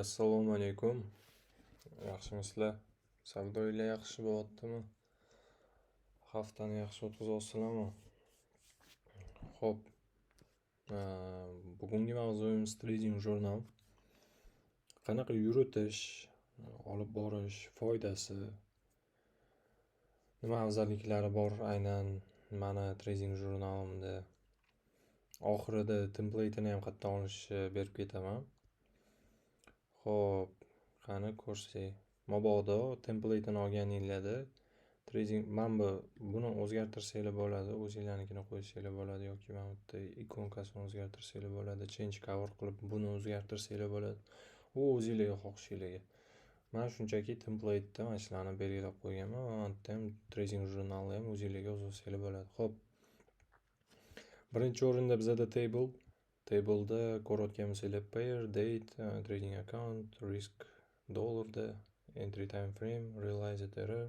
Assalomu alaykum. Yaxshimisizlar? Savdolar yaxshi bo'lyaptimi? Haftani yaxshi o'tkazyapsizlarmi? Xo'p, bugungi mavzuyimiz trading jurnal. Qanaqa yuritish, olib borish, foydasi, nima afzalliklari bor aynan mana trading jurnalimda. Oxirida template'ini ham qayerdan olishni berib ketaman. Xo'p, qani ko'rsak, mabodo template'ini olganinglarda trading buni o'zgartirsanglar bo'ladi, o'zinglarnikini qo'ysanglar bo'ladi yoki mana bu yerda ikonkasini o'zgartirsanglar bo'ladi, change cover qilib buni o'zgartirsanglar bo'ladi. U o'zinglarga xohishinglarga. Men shunchaki template'da mana shularni belgilab qo'yganman. Mana bu yerda ham trading jurnalni ham o'zinglarga yozsanglar bo'ladi. Xo'p. Birinchi o'rinda bizda table. Table'da ko'rayotgan bo'lsanglar pair, date, trading account, risk dollarda, entry time frame, realized error,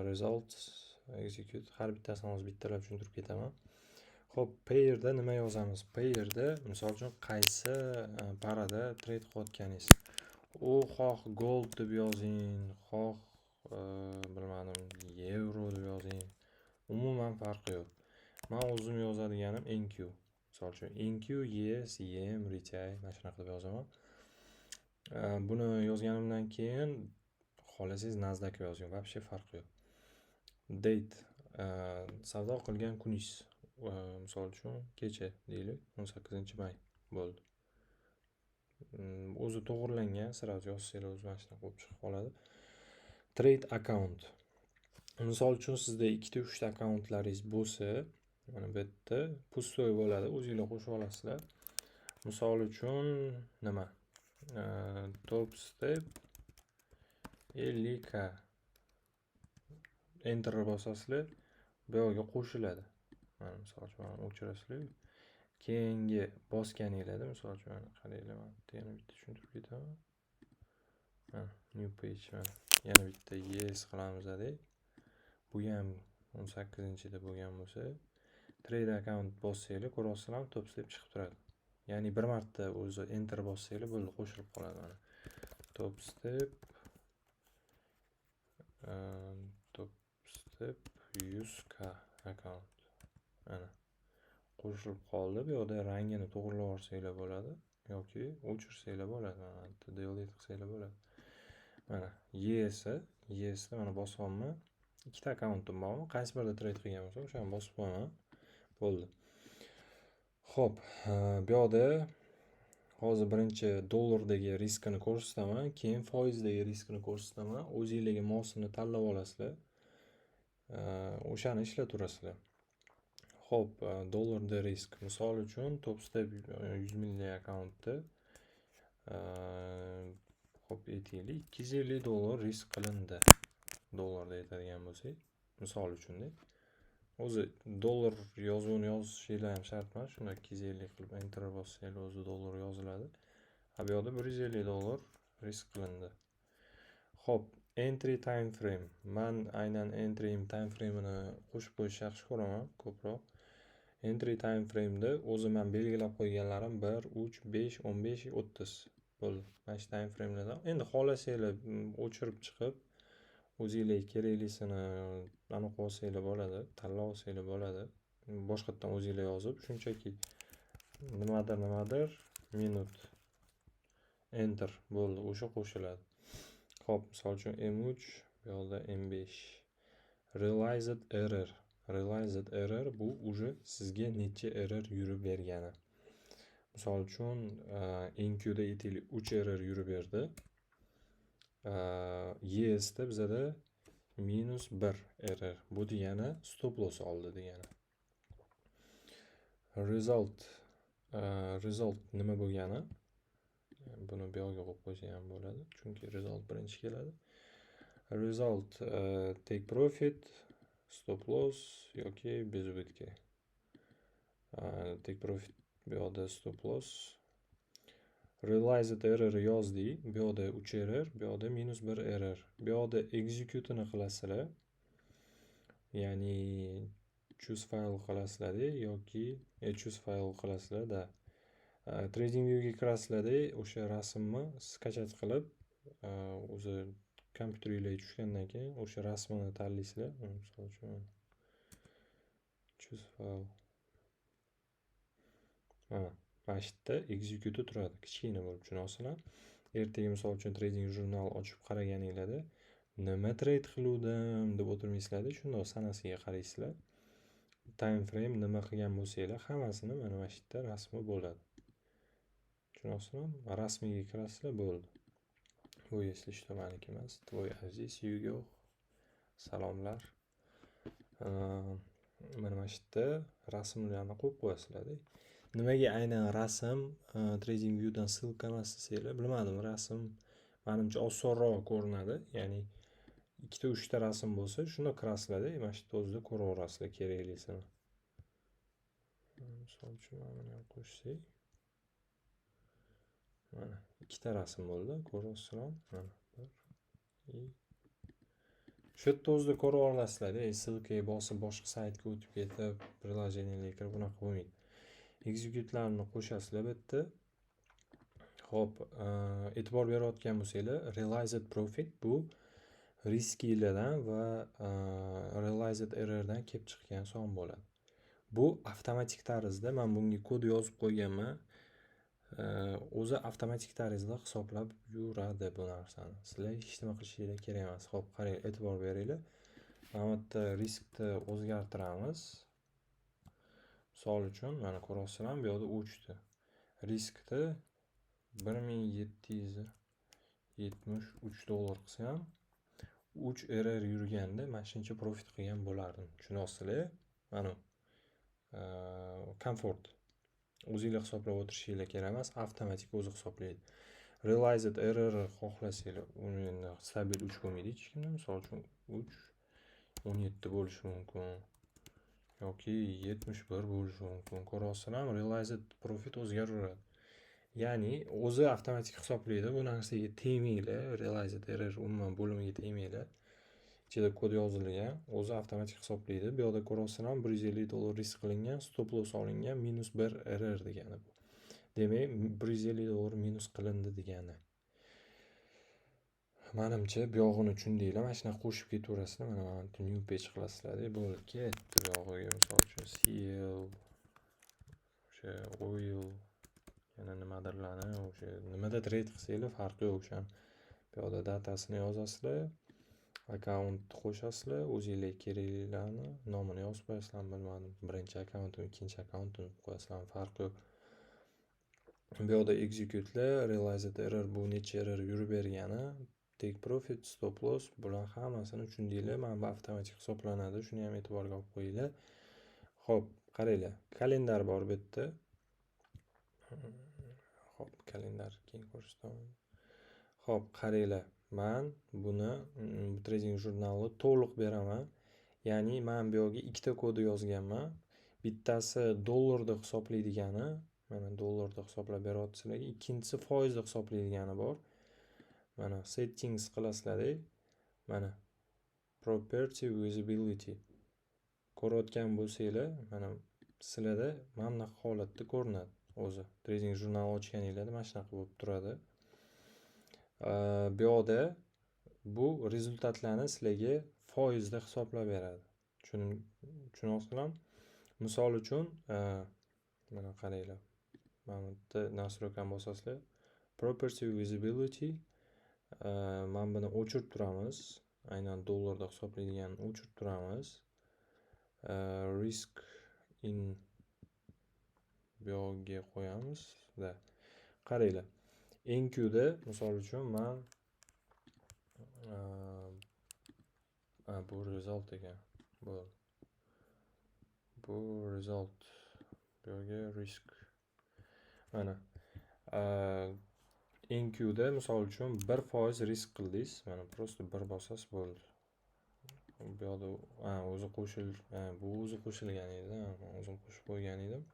results, execute. Har bittasini hozir bittalab tushuntirib ketaman. Xo'p, pairda nima yozamiz? Pairda misol uchun qaysi parada trade qilayotganingiz. U xoh gold deb yozing, xoh bilmadim, euro deb yozing. Umuman farqi yo'q. Men o'zim yozadiganim NQ. Misol uchun NQ, yes, EM, retay, mana shunaqa deb yozaman. Buni yozganimdan keyin xohlasangiz Nasdaq yozing, вообще farqi yo'q. Date, savdo qilgan kuningiz. Misol uchun kecha deylik, 18-may bo'ldi. O'zi to'g'rilangan, sразу yozsanglar o'zi mana shunaqa bo'lib chiqib qoladi. Trade account. Misol uchun sizda 2-3 ta akkauntlaringiz bo'lsa, mana bu yerda pustoy bo'ladi, o'zingizlar qo'shib olasizlar. Misol uchun nima? Top step 50k. Enter bosasizlar, bu yerga qo'shiladi. Mana misol uchun o'chirasizlar. Keyingi bosganingizda, misol uchun qaranglar, men yana bitta tushuntirib ketaman. New page mana. Yana bitta yes qilamiz-da. Bu ham 18-da bo'lgan bo'lsa, trade account bossanglar, ko'rasizlarmi, top step chiqib turadi. Ya'ni bir marta o'zi enter bossanglar bo'ldi, qo'shilib qoladi mana. Top step 100k account. Mana qo'shilib qoldi. Bu yerda rangini to'g'rilab olsanglar bo'ladi yoki o'chirsanglar bo'ladi. Mana delete qilsanglar bo'ladi. Mana yes mana bosyapman. Ikkita akkauntim bormi? Qaysi birida trade qilgan bo'lsam, o'shani bosib qo'yaman. Bo'ldi. Xo'p, bu yerda hozir birinchi dollardagi riskini ko'rsataman, keyin foizdagi riskini ko'rsataman. O'zingizlarga mosini tanlab olasizlar. O'shani ishlataverasizlar. Xo'p, dollarda risk. Misol uchun Topstep 100 milliy akkauntda xo'p, aytaylik, $250 risk qilindi. Dollarda aytadigan bo'lsak, misol uchun-da. O'zi dollar yozuvini yozishinglar ham shart emas. Shunda 250 qilib enter bossanglar o'zi dollar yoziladi. Bu yerda $150 risk qilindi. Xo'p, entry time frame. Men aynan entry time frame'ini qo'shib qo'yishni yaxshi ko'raman, ko'proq. Entry time frame'da o'zi men belgilab qo'yganlarim 1, 3, 5, 15, 30 bo'ldi. Mana shu time frame'lardan. Endi xohlasanglar o'chirib chiqib, o'zingizlarga keraklisini aniq olsanglar bo'ladi, tanlab olsanglar bo'ladi. Boshqatdan o'zingizlar yozib, shunchaki nimadir minut enter bo'ldi, o'sha qo'shiladi. Xo'p, misol uchun M3, bu yerda M5. Realized error bu уже sizga necha error yurib bergani. Misol uchun NQda aytaylik 3 error yurib berdi. YS'da bizada -1 error. Bu degani stop loss oldi degani. Result nima bo'lgani? Buni bu yerga qo'yib qo'ysa ham bo'ladi, chunki result birinchi keladi. Result take profit, stop loss yoki bez ubытки. Take profit bu yerda stop loss. Realized error yozdik. Bu yerda 3 error, bu yerda -1 error. Bu yerda execute'ni qilasizlar. Ya'ni choose file qilasizlar yoki choose file qilasizlar-da. TradingViewga kirasizlarda o'sha rasmni skachat qilib, o'zi kompyuteringizga tushgandan keyin o'sha rasmni tanlaysizlar. Misol uchun choose file. Mana shu yerda execute turadi, kichkina bo'lib tushunasizlar. Ertaga misol uchun trading jurnal ochib qaraganingizda nima trade qiluvdim deb o'tirmaysizlar, shundoq sanasiga qaraysizlar. Time frame nima qilgan bo'lsanglar, hammasini mana shu yerda rasmi bo'ladi. Tushunasizlarmi? Rasmiga kirasizlar, bo'ldi. Bu если что maniki emas, твой aziz Yugo. Salomlar. Mana shu yerda rasmlarni qo'yib qo'yasizlar. Nimaga aynan rasm TradingViewdan ссылка emas desanglar, bilmadim, rasm menimcha osonroq ko'rinadi. Ya'ni 2-3 ta rasm bo'lsa, shunda kirasizlar-da, mana shu yerda o'zida ko'raverasizlar keraklisini. Misol uchun mana buni ham qo'shsak. Mana 2 ta rasm bo'ldi, ko'ryapsizlar? Mana 1 shu yerda o'zida ko'ra olasizlar-da, ссылкаga bosib boshqa saytga o'tib ketib, приложениеga kirib bunaqa bo'lmaydi. Execute'larni qo'shasizlar bu yerda. Xo'p, e'tibor berayotgan bo'lsanglar, realized profit bu riskilardan va realized errordan kelib chiqqan son bo'ladi. Bu avtomatik tarzda men bunga kod yozib qo'yganman. O'zi avtomatik tarzda hisoblab yuradi bu narsani. Sizlar hech nima qilishingiz kerak emas. Xo'p, qarang, e'tibor beringlar. Mana bu yerda riskni o'zgartiramiz. Misol uchun mana ko'ryapsizlarmi, bu yerda 3 ta. Riskni 1773 dollar qilsam, 3 error yurganda mana shuncha profit qilgan bo'lardim. Tushunasizlar? Mana komfort. O'zingizlar hisoblab o'tirishingiz kerak emas, avtomatik o'zi hisoblaydi. Realized error xohlasanglar, uni endi stabil 3 bo'lmaydi hech kimda. Misol uchun 3 17 bo'lishi mumkin yoki 71 bo'lishi mumkin. Ko'ryapsizlarmi? Realized profit o'zgaraveradi. Ya'ni o'zi avtomatik hisoblaydi. Bu narsaga tegmanglar. Realized error umuman bo'limiga tegmanglar. Ichida kod yozilgan, o'zi avtomatik hisoblaydi. Bu yerda ko'ryapsizlarmi, $150 risk qilingan, stop loss olingan, -1 error degani bu. Demak, $150 minus qilindi degani. Menimcha bu yog'ini tushundinglar. Mana shuni qo'shib ketaverasizlar. Mana new page qilasizlar. Bo'ldi, ketdi bu yog'iga. Misol uchun CL, o'sha oil, yana nimadirlarni, o'sha nimada trade qilsanglar farqi yo'q. O'sha bu yerda datasini yozasizlar. Akkaunt qo'shasizlar, o'zingizga keraklarni nomini yozib qo'yasizlar, bilmadim, birinchi akkauntni, ikkinchi akkauntni qo'yasizlar, farqi yo'q. Bu yerda execute'lar, realized error, bu necha error yurib bergani, take profit, stop loss, bular hammasini tushundinglar. Mana bu avtomatik hisoblanadi, shuni ham e'tiborga olib qo'yinglar. Xo'p, qaranglar, kalendar bor bu yerda. Xo'p, kalendar keyin ko'rsataman. Xo'p, qaranglar. Men buni trading jurnalni to'liq beraman. Ya'ni men bu yerga ikkita kod yozganman. Bittasi dollarda hisoblaydigani, mana dollarda hisoblab beryapti sizlarga. Ikkinchisi foizda hisoblaydigani bor. Mana settings qilasizlar. Mana property visibility. Ko'rayotgan bo'lsanglar, mana sizlarda mana bunaqa holatda ko'rinadi o'zi. Trading jurnal ochganingizda mana shunaqa bo'lib turadi. Bu yerda bu rezultatlarni sizlarga foizda hisoblab beradi. Tushunyapsizlarmi? Misol uchun, mana qaranglar. Mana bu yerda nastroykani bosasizlar. Property visibility. Mana buni o'chirib turamiz. Aynan dollarda hisoblaydiganini o'chirib turamiz. Risk in bu yerga qo'yamiz. Qaranglar. NQda misol uchun men bu result ekan. Bu result. Bu yerga risk. Mana NQda misol uchun 1% risk qildingiz. Mana prosta 1 bosasiz bo'ldi. Bu yerda o'zi bu o'zi qo'shilgan edi. O'zim qo'shib qo'ygan edim.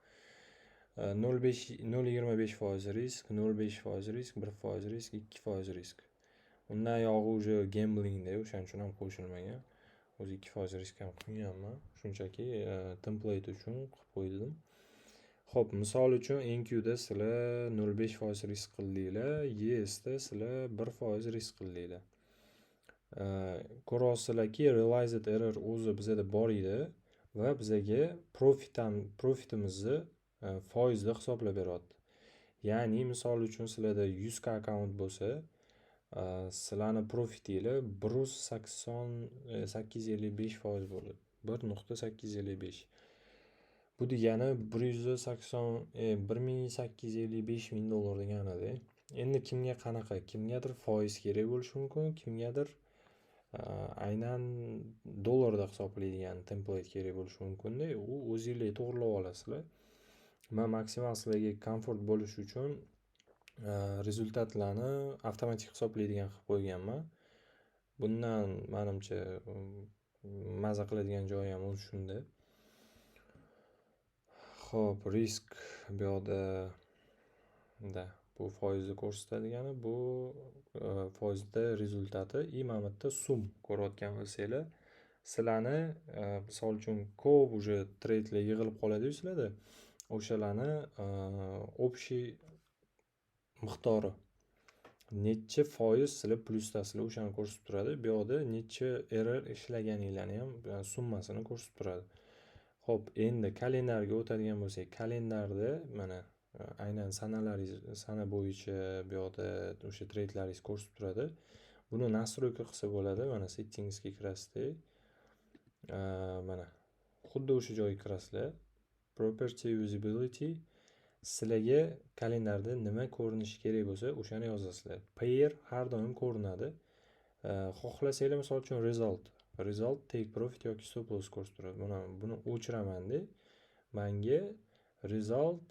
0.25% risk, 0.5% risk, 1% risk, 2% risk. Undan yog'i уже gamblingda, o'shaning uchun ham qo'shilmagan. O'zi 2% risk ham qilganman. Shunchaki template uchun qilib qo'ydim. Xo'p, misol uchun NQda sizlar 0,5% risk qildinglar, YSda sizlar 1% risk qildinglar. Ko'rasizlarki, realized error o'zi bizada bor edi va bizaga profitimizni foizda hisoblab beryapti. Ya'ni misol uchun sizlarda 100 ta akkaunt bo'lsa, sizlarni profitinglar 1,855% bo'ladi. 1,855. Bu degani 1855 ming dollar deganidir. Endi kimga qanaqa, kimgadir foiz kerak bo'lishi mumkin, kimgadir aynan dollarda hisoblaydigan template kerak bo'lishi mumkin-da. U o'zingizlar to'g'rilab olasizlar. Men maksimal sizlarga komfort bo'lishi uchun rezultatlarni avtomatik hisoblaydigan qilib qo'yganman. Bundan menimcha maza qiladigan joyi ham o'zi shunda. Xo'p, risk bu yoqda bu foizni ko'rsatadigani, bu foizda rezultati и mana bu yerda sum ko'rayotgan bo'lsanglar, sizlarni misol uchun ko'p уже treytlar yig'ilib qoladi-yu sizlarda. O'shalarni общий miqdori necha foiz sizlar plyusdasizlar o'shani ko'rsatib turadi. Bu yoqda necha error ishlaganinglarni ham summasini ko'rsatib turadi. Xo'p, endi kalendarga o'tadigan bo'lsak, kalendarda mana aynan sana bo'yicha bu yoqda o'sha treytlaringiz ko'rsatib turadi. Buni настройка qilsa bo'ladi. Mana settingsga kirasizlar. Mana xuddi o'sha joyga kirasizlar. Property usability, sizlarga kalendarda nima ko'rinishi kerak bo'lsa, o'shani yozasizlar. Pair har doim ko'rinadi. Xohlasanglar misol uchun result take profit yoki stop loss ko'rsatib turadi. Buni o'chiraman-da. Menga result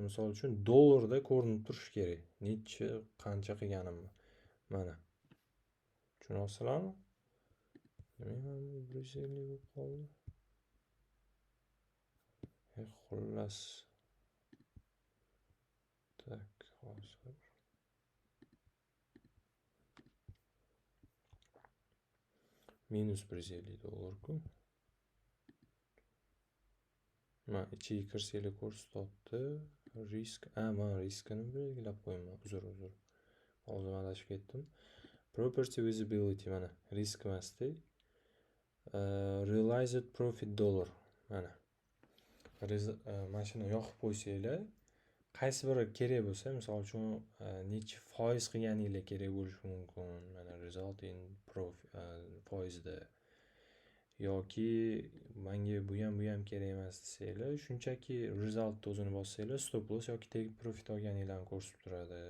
misol uchun dollarda ko'rinib turishi kerak. Necha qancha qilganimni. Mana. Tushunasizlarmi? Nima 150 bo'lib qoldi? Xullas. Tak, hozir. Minus 150 dollar-ku. Mana ichiga kirsanglar ko'rsatyapti. Risk, men riskini belgilab qo'yman. Uzr. Hozir adashib ketdim. Property visibility mana risk emasdi. Realized profit dollar mana. Mana shuni yoqib qo'ysanglar, qaysi biri kerak bo'lsa, misol uchun necha foiz qilganinglar kerak bo'lishi mumkin. Mana result in profit foizda yoki menga bu ham kerak emas desanglar, shunchaki result o'zini bossanglar, stop loss yoki take profit olganinglarni ko'rsatib turadi.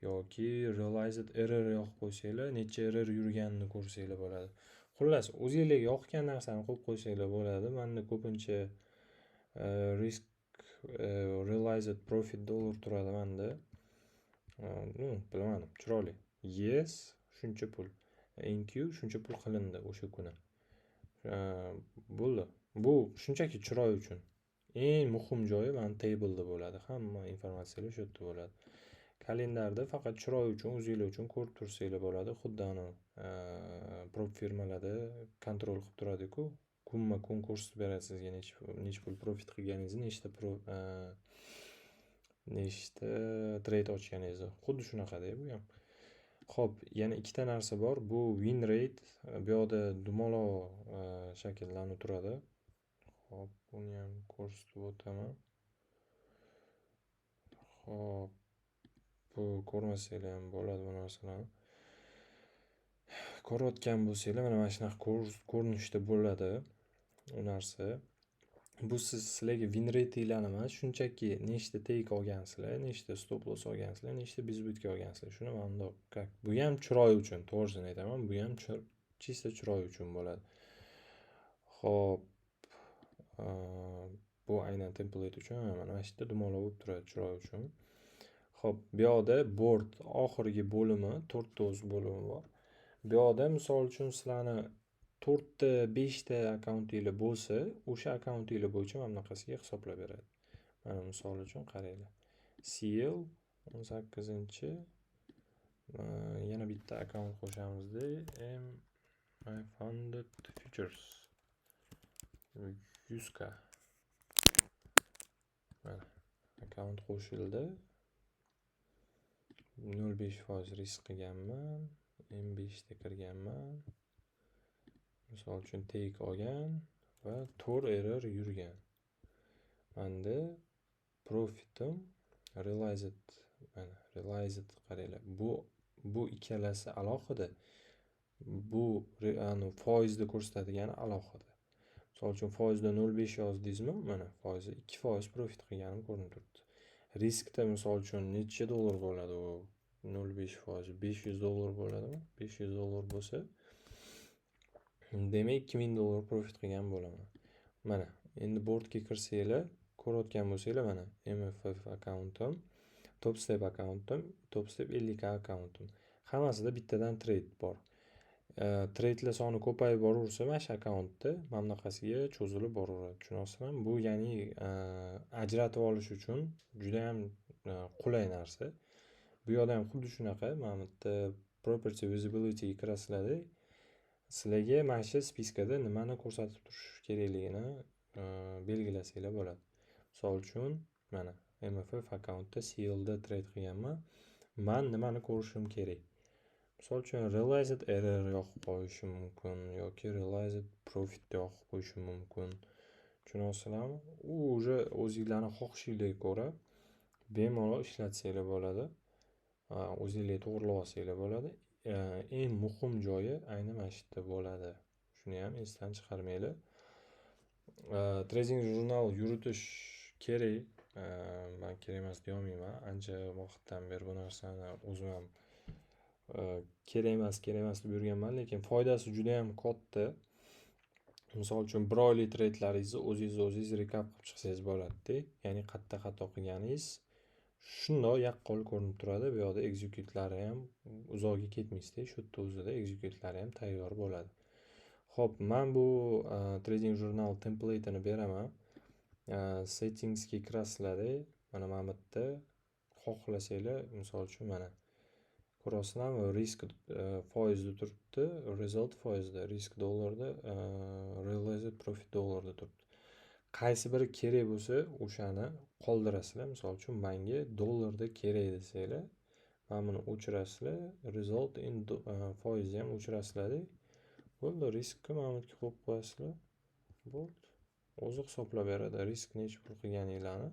Yoki realized error yoqib qo'ysanglar, necha error yurganini ko'rsanglar bo'ladi. Xullas, o'zingizlarga yoqgan narsani qo'yib qo'ysanglar bo'ladi. Menda ko'pincha risk realized profit dollar turadi menda. Bilmadim, chiroyli. Yes, shuncha pul. NQ shuncha pul qilindi o'sha kuni. Bo'ldi. Bu shunchaki chiroy uchun. Eng muhim joyi mana table'da bo'ladi. Hamma informatsiyalar shu yerda bo'ladi. Kalendarda faqat chiroy uchun, o'zingizlar uchun ko'rib tursanglar bo'ladi. Xuddi ana prop firmalarda kontrol qilib turadi-ku. Kunma-kun ko'rsatib beradi sizga necha pul profit qilganingizni, nechta trade ochganingizni. Xuddi shunaqada bu ham. Xo'p, yana ikkita narsa bor. Bu win rate. Bu yoqda dumaloq shakllanib turadi. Xo'p, buni ham ko'rsatib o'taman. Xo'p, bu ko'rmasanglar ham bo'ladi bu narsalarni. Ko'rayotgan bo'lsanglar, mana shunaqa ko'rinishda bo'ladi u narsa. Bu sizlarga win rate'inglarni emas, shunchaki nechta take olgansizlar, nechta stop loss olgansizlar, nechta bizbutga olgansizlar. Shuni mana bundoq. Bu ham chiroy uchun, to'g'risini aytaman, bu ham chista chiroy uchun bo'ladi. Xo'p, bu aynan template uchun, mana shu yerda dumaloq bo'lib turadi chiroy uchun. Xo'p, bu yoqda board oxirgi bo'limi, 4 ta o'z bo'limi bor. Bu yoqda misol uchun sizlarni 4 ta, 5 ta akkauntinglar bo'lsa, o'sha akkauntinglar bo'yicha mana bunaqasiga hisoblab beradi. Mana misol uchun qaranglar. CL 18-chi yana bitta akkaunt qo'shamizda M Funded Futures 100 ka. Mana akkaunt qo'shildi. 0.5% risk qilganman. M5 da kirganman. Misol uchun take olgan va 4 error yurgan. Menda profitim realized, mana realized qaranglar. Bu ikkalasi alohida. Bu foizni ko'rsatilgani alohida. Misol uchun foizda 0.5 yozdingizmi? Mana foizi 2% profit qilganim ko'rinib turibdi. Riskda misol uchun necha dollar bo'ladi u? 0.5%, $500 bo'ladimi? $500 bo'lsa, demak $2000 profit qilgan bo'laman. Mana, endi boardga kirsanglar, ko'rayotgan bo'lsanglar, mana MFF akkauntim, Topstep akkauntim, Topstep 50k akkauntim. Hammasida bittadan trade bor. Trade'lar soni ko'payib boraversa, mana shu akkauntda mana bunaqasiga cho'zilib boraveradi. Tushunyapsizlarmi? Bu ya'ni ajratib olish uchun juda ham qulay narsa. Bu yerda ham xuddi shunaqa, mana bu yerda property visibility ga kirasizlar. Sizlarga mana shu spiskada nimani ko'rsatib turish kerakligini belgilasanglar bo'ladi. Misol uchun, mana MFF akkauntda CLda trade qilganman. Men nimani ko'rishim kerak? Misol uchun realized error yoqib qo'yishim mumkin yoki realized profit yoqib qo'yishim mumkin. Tushunyapsizlarmi? U o'zi o'zingizlarning xohishingizga ko'ra bemalol ishlatsanglar bo'ladi. O'zingizlar to'g'rilab olsanglar bo'ladi. Eng muhim joyi aynan mana shu yerda bo'ladi. Shuni ham esdan chiqarmanglar. Trading jurnal yuritish kerak. Men kerak emas demayman. Ancha vaqtdan beri bu narsani o'zim ham kerak emas deb yurganman, lekin foydasi juda ham katta. Misol uchun bir oylik trade'laringizni o'zingiz rekap qilib chiqsangiz bo'ladi-da. Ya'ni qayerda xato qilganingiz shundoq yaqqol ko'rinib turadi. Bu yerda execute'lari ham uzoqga ketmaysiz-da, shu yerda o'zida execute'lari ham tayyor bo'ladi. Xo'p, men bu trading jurnal template'ini beraman. Settingsga kirasizlar. Mana bu yerda xohlasanglar, misol uchun mana ko'rasizlarmi? Risk foizda turibdi, result foizda, risk dollarda, realized profit dollarda turibdi. Qaysi biri kerak bo'lsa, o'shani qoldirasizlar. Misol uchun menga dollarda kerak desanglar, mana buni o'chirasizlar, result in foizni ham o'chirasizlar. Bo'ldi, riskni mana bu yerga qo'yib qo'yasizlar. Bo'ldi. O'zi hisoblab beradi risk necha pul qilganinglarni.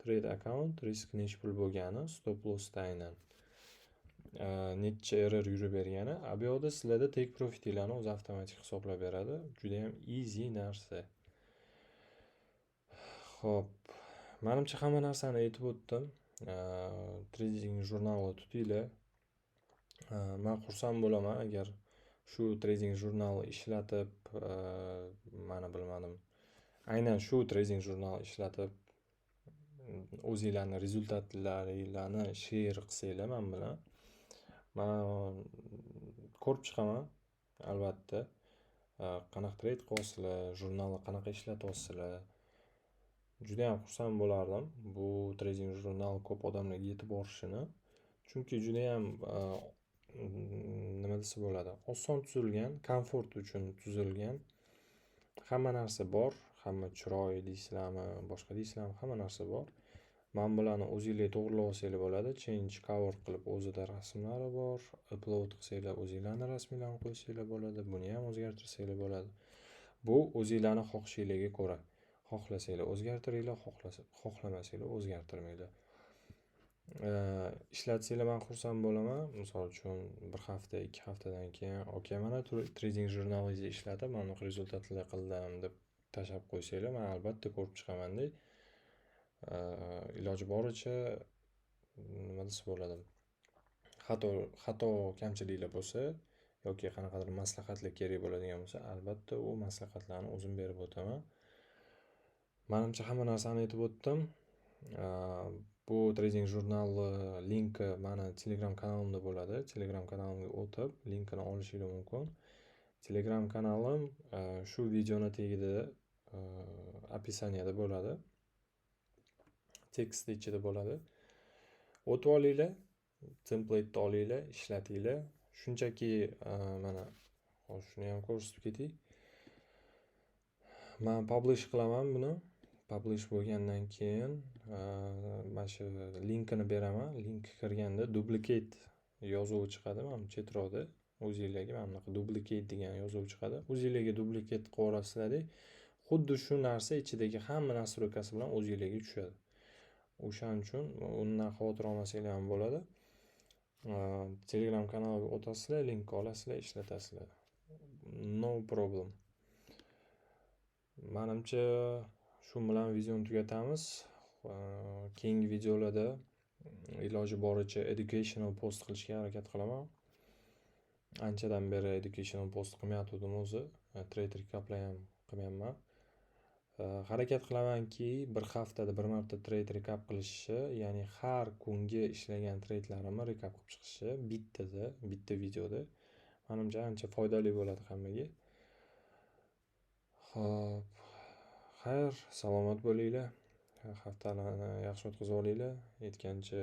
Trade account risk necha pul bo'lgani, stop lossda aynan necha error yurib bergani. Bu yerda sizlarda take profitinglarni o'zi avtomatik hisoblab beradi. Juda ham easy narsa. Xo'p, menimcha hamma narsani aytib o'tdim. Trading jurnalini tutinglar. Men xursand bo'laman agar shu trading jurnalni ishlatib, mana bilmadim. Aynan shu trading jurnalni ishlatib o'zingizlarning rezultatlaringizni share qilsanglar men bilan. Men ko'rib chiqaman, albatta. Qanaqa trade qilyapsizlar, jurnalni qanaqa ishlatyapsizlar. Juda ham xursand bo'lardim bu trading jurnal ko'p odamlarga yetib borishini. Chunki juda ham nima desa bo'ladi, oson tuzilgan, komfort uchun tuzilgan. Hamma narsa bor, hamma chiroy deysizlarmi, boshqa deysizlarmi, hamma narsa bor. Men bularni o'zingizlar to'g'rilab olsanglar bo'ladi. Change cover qilib o'zida rasmlari bor. Upload qilsanglar o'zingizlarning rasminglarni qo'ysanglar bo'ladi. Buni ham o'zgartirsanglar bo'ladi. Bu o'zingizlarning xohishingizga ko'ra. Xohlasanglar o'zgartiringlar, xohlamasanglar o'zgartirmanglar. Ishlatsanglar men xursand bo'laman. Misol uchun bir hafta, 2 haftadan keyin, "Okay, mana trading jurnalingizni ishlatib, mana bu rezultatlar qildim" deb tashab qo'ysanglar, men albatta ko'rib chiqaman-da. Iloji boricha nima desa bo'ladi? Xato kamchiliklar bo'lsa yoki qanaqadir maslahatlar kerak bo'ladigan bo'lsa, albatta u maslahatlarni o'zim berib o'taman. Menimcha hamma narsani aytib o'tdim. Bu trading jurnali linki meni Telegram kanalimda bo'ladi. Telegram kanalimga o'tib, linkini olishingiz mumkin. Telegram kanalim shu videoning tagida opisaniyada bo'ladi. Tekst ichida bo'ladi. O'tib olinglar, template'ni olinglar, ishlatinglar. Shunchaki mana shuni ham ko'rsatib ketay. Men publish qilaman buni. publish bo'lgandan keyin mana shu linkini beraman. Link kirganda duplicate yozuvi chiqadi mana bu chetroqda. O'zingizlarga mana bunaqa duplicate degan yozuv chiqadi. O'zingizlarga duplicate qilib olasizlar. Xuddi shu narsa ichidagi hamma nastroykasi bilan o'zingizlarga tushadi. O'shaning uchun undan xavotir olmasanglar ham bo'ladi. Telegram kanaliga o'tasizlar, linkni olasizlar, ishlatasizlar. No problem. Menimcha shu bilan videoni tugatamiz. Keyingi videolarda iloji boricha educational post qilishga harakat qilaman. Anchadan beri educational post qilmayotgandim o'zi. Trade recaplar ham qilmayapman. Harakat qilamanki, bir haftada bir marta trade recap qilishni, ya'ni har kungi ishlagan trade'larimni recap qilib chiqishi bitta videoda. Menimcha ancha foydali bo'ladi hammaga. Xo'p, xayr, salomat bo'linglar. Haftalarni yaxshi o'tkazib olinglar. Aytgancha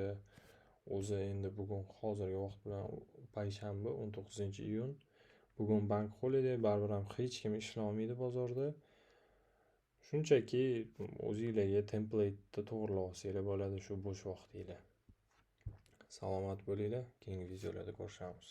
o'zi endi bugun hozirgi vaqt bilan payshanba 19-iyun. Bugun bank holiday, baribir ham hech kim ishlamaydi bozorda. Shunchaki o'zingizlarga template'ni to'g'rilab olsanglar bo'ladi shu bo'sh vaqtingizda. Salomat bo'linglar. Keyingi videolarda ko'rishamiz.